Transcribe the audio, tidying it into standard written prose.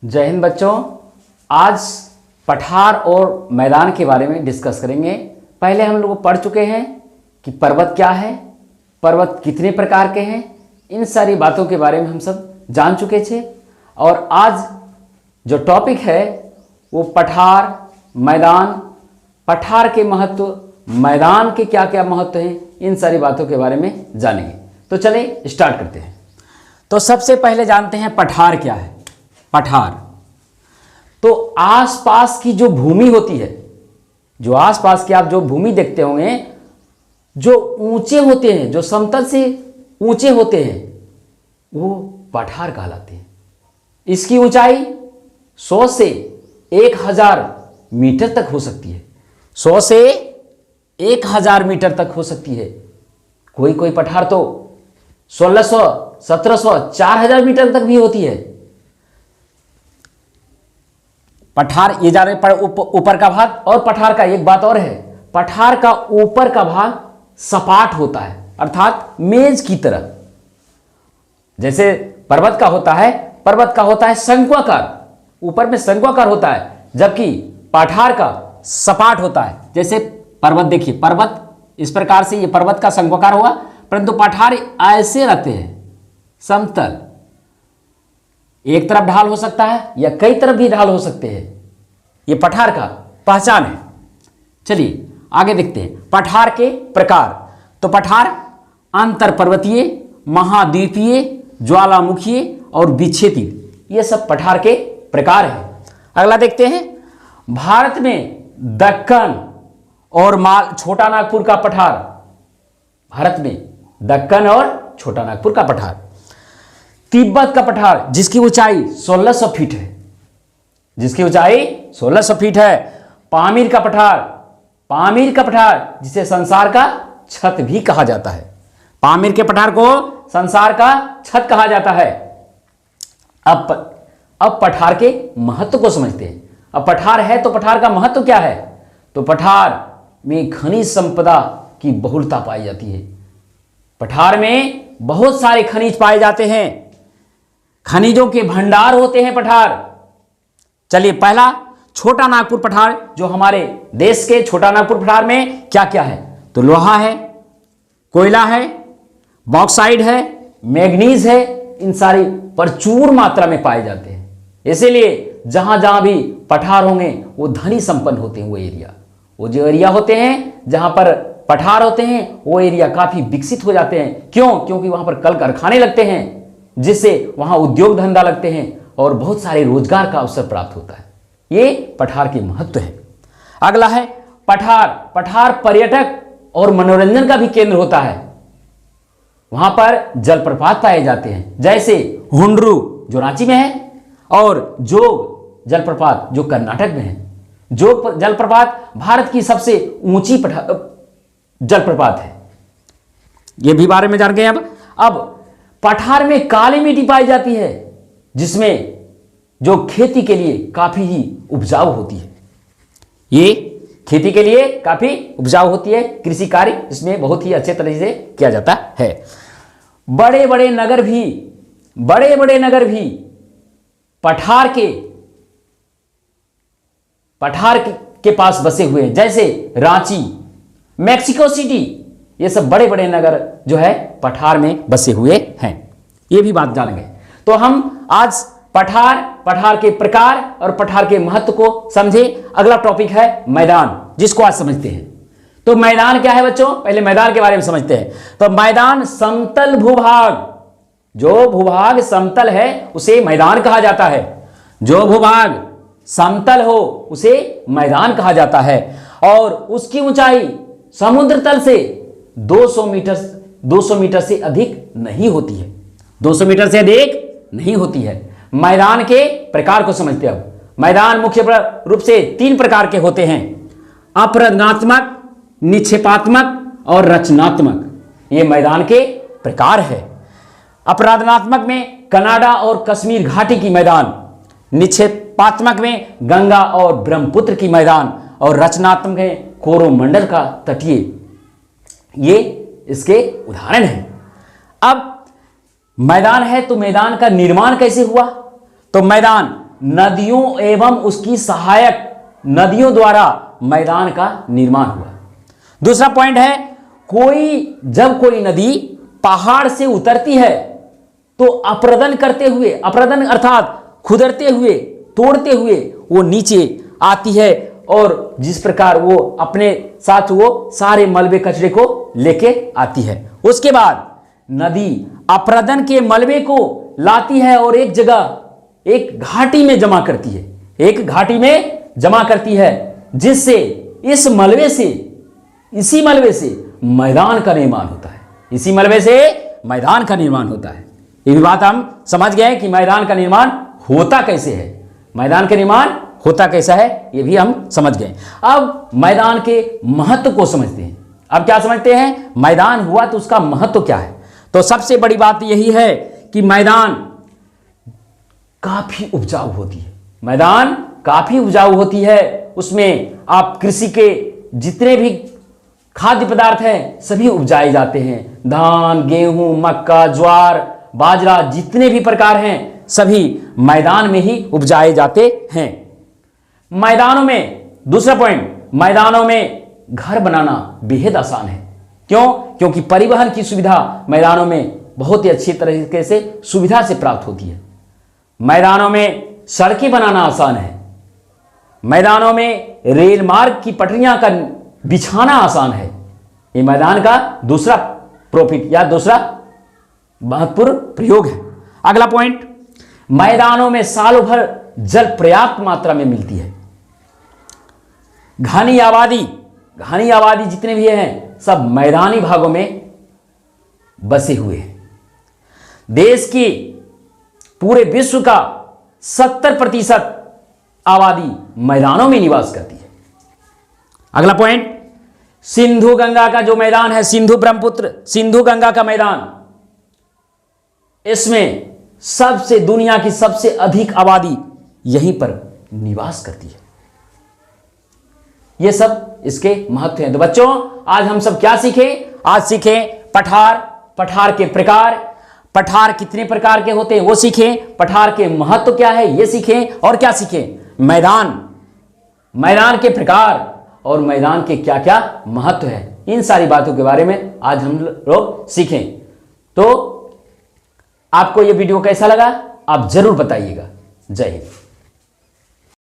जय हिंद बच्चों। आज पठार और मैदान के बारे में डिस्कस करेंगे। पहले हम लोग पढ़ चुके हैं कि पर्वत क्या है, पर्वत कितने प्रकार के हैं, इन सारी बातों के बारे में हम सब जान चुके थे। और आज जो टॉपिक है वो पठार, मैदान, पठार के महत्व, मैदान के क्या क्या महत्व हैं, इन सारी बातों के बारे में जानेंगे। तो चलिए स्टार्ट करते हैं। तो सबसे पहले जानते हैं पठार क्या है। पठार तो आसपास की जो भूमि होती है, जो आसपास की आप जो भूमि देखते होंगे, जो ऊंचे होते हैं, जो समतल से ऊंचे होते हैं, वो पठार कहलाते हैं। इसकी ऊंचाई 100 से 1000 मीटर तक हो सकती है। 100 से 1000 मीटर तक हो सकती है। कोई कोई पठार तो 1600, 1700, 4000 मीटर तक भी होती है। पठार ये जा रहे ऊपर का भाग। और पठार का एक बात और है, पठार का ऊपर का भाग सपाट होता है, अर्थात मेज की तरह। जैसे पर्वत का होता है, पर्वत का होता है शंक्वाकार, ऊपर में शंक्वाकार होता है, जबकि पठार का सपाट होता है। जैसे पर्वत देखिए, पर्वत इस प्रकार से, ये पर्वत का शंक्वाकार होगा, परंतु पठार ऐसे रहते हैं समतल। एक तरफ ढाल हो सकता है या कई तरफ भी ढाल हो सकते हैं। ये पठार का पहचान है। चलिए आगे देखते हैं पठार के प्रकार। तो पठार अंतर पर्वतीय, महाद्वीपीय, ज्वालामुखीय और विक्षेपित, ये सब पठार के प्रकार हैं। अगला देखते हैं भारत में दक्कन और छोटा नागपुर का पठार। भारत में दक्कन और छोटा नागपुर का पठार। तिब्बत का पठार जिसकी ऊंचाई 1600 फीट है, जिसकी ऊंचाई 1600 फीट है। पामीर का पठार, पामीर का पठार जिसे संसार का छत भी कहा जाता है। पामीर के पठार को संसार का छत कहा जाता है। अब पठार के महत्व को समझते हैं। अब पठार है तो पठार का महत्व क्या है? तो पठार में खनिज संपदा की बहुलता पाई जाती है। पठार में बहुत सारे खनिज पाए जाते हैं, खनिजों के भंडार होते हैं पठार। चलिए पहला छोटा नागपुर पठार, जो हमारे देश के छोटा नागपुर पठार में क्या क्या है? तो लोहा है, कोयला है, बॉक्साइड है, मैग्नीज है, इन सारी प्रचुर मात्रा में पाए जाते हैं। इसीलिए जहां जहां भी पठार होंगे वो धनी संपन्न होते हैं। वो एरिया, वो जो एरिया होते हैं जहां पर पठार होते हैं, वो एरिया काफी विकसित हो जाते हैं। क्यों? क्योंकि वहां पर कल कारखाने लगते हैं, जिससे वहां उद्योग धंधा लगते हैं और बहुत सारे रोजगार का अवसर प्राप्त होता है। ये पठार के महत्व है। अगला है पठार। पठार पर्यटक और मनोरंजन का भी केंद्र होता है। वहां पर जलप्रपात पाए जाते हैं, जैसे हुंडरू जो रांची में है, और जोग जलप्रपात जो कर्नाटक में है। जोग जलप्रपात भारत की सबसे ऊंची जलप्रपात है। यह भी बारे में जान गए। अब पठार में काली मिट्टी पाई जाती है, जिसमें जो खेती के लिए काफी ही उपजाऊ होती है। ये खेती के लिए काफी उपजाऊ होती है। कृषि कार्य इसमें बहुत ही अच्छे तरीके से किया जाता है। बड़े बड़े नगर भी, बड़े बड़े नगर भी पठार के पास बसे हुए हैं, जैसे रांची, मैक्सिको सिटी, ये सब बड़े बड़े नगर जो है पठार में बसे हुए हैं। ये भी बात जानेंगे। तो हम आज पठार के प्रकार और पठार के महत्व को समझे। अगला टॉपिक है मैदान, जिसको आज समझते हैं। तो मैदान क्या है बच्चों? पहले मैदान के बारे में समझते हैं। तो मैदान समतल भूभाग, जो भूभाग समतल है उसे मैदान कहा जाता है। जो भूभाग समतल हो उसे मैदान कहा जाता है। और उसकी ऊंचाई समुद्र तल से 200 मीटर से अधिक नहीं होती है। 200 मीटर से अधिक नहीं होती है। मैदान के प्रकार को समझते हैं। अब मैदान मुख्य रूप से 3 प्रकार के होते हैं: अपरचनात्मक, निक्षेपात्मक और रचनात्मक। ये मैदान के प्रकार है। अपराधनात्मक में कनाडा और कश्मीर घाटी की मैदान, निक्षेपात्मक में गंगा और ब्रह्मपुत्र की मैदान, और रचनात्मक में कोरोमंडल का तटीय। ये इसके उदाहरण हैं। अब मैदान है तो मैदान का निर्माण कैसे हुआ? तो मैदान नदियों एवं उसकी सहायक नदियों द्वारा मैदान का निर्माण हुआ। दूसरा पॉइंट है, जब कोई नदी पहाड़ से उतरती है तो अप्रदन करते हुए, अप्रदन अर्थात खुदरते हुए, तोड़ते हुए वो नीचे आती है और जिस प्रकार वो अपने साथ वो सारे मलबे कचरे को लेके आती है। उसके बाद नदी अप्रदन के मलबे को लाती है और एक जगह, एक घाटी में जमा करती है, एक घाटी में जमा करती है, जिससे इसी मलबे से मैदान का निर्माण होता है। इसी मलबे से मैदान का निर्माण होता है। ये भी बात हम समझ गए कि मैदान का निर्माण होता कैसे है, मैदान का निर्माण होता कैसा है, ये भी हम समझ गए। अब मैदान के महत्व को समझते हैं। अब क्या समझते हैं, मैदान हुआ तो उसका महत्व क्या है। तो सबसे बड़ी बात यही है कि मैदान काफी उपजाऊ होती है, मैदान काफी उपजाऊ होती है। उसमें आप कृषि के जितने भी खाद्य पदार्थ हैं सभी उपजाए जाते हैं। धान, गेहूं, मक्का, ज्वार, बाजरा, जितने भी प्रकार हैं सभी मैदान में ही उपजाए जाते हैं। मैदानों में, दूसरा पॉइंट, मैदानों में घर बनाना बेहद आसान है। क्यों? क्योंकि परिवहन की सुविधा मैदानों में बहुत ही अच्छी तरीके से सुविधा से प्राप्त होती है। मैदानों में सड़कें बनाना आसान है। मैदानों में रेल मार्ग की पटरियां का बिछाना आसान है। ये मैदान का दूसरा प्रॉफिट या दूसरा महत्वपूर्ण प्रयोग है। अगला पॉइंट, मैदानों में सालों भर जल पर्याप्त मात्रा में मिलती है। घनी आबादी जितने भी हैं सब मैदानी भागों में बसे हुए हैं। देश की, पूरे विश्व का 70% आबादी मैदानों में निवास करती है। अगला पॉइंट, सिंधु गंगा का जो मैदान है, सिंधु ब्रह्मपुत्र सिंधु गंगा का मैदान, इसमें सबसे, दुनिया की सबसे अधिक आबादी यहीं पर निवास करती है। यह सब इसके महत्व हैं। तो बच्चों आज हम सब क्या सीखे? आज सीखे पठार के प्रकार, पठार कितने प्रकार के होते हैं वो सीखे, पठार के महत्व क्या है ये सीखे, और क्या सीखे, मैदान के प्रकार और मैदान के क्या क्या महत्व है। इन सारी बातों के बारे में आज हम लोग सीखें। तो आपको यह वीडियो कैसा लगा आप जरूर बताइएगा। जय हिंद।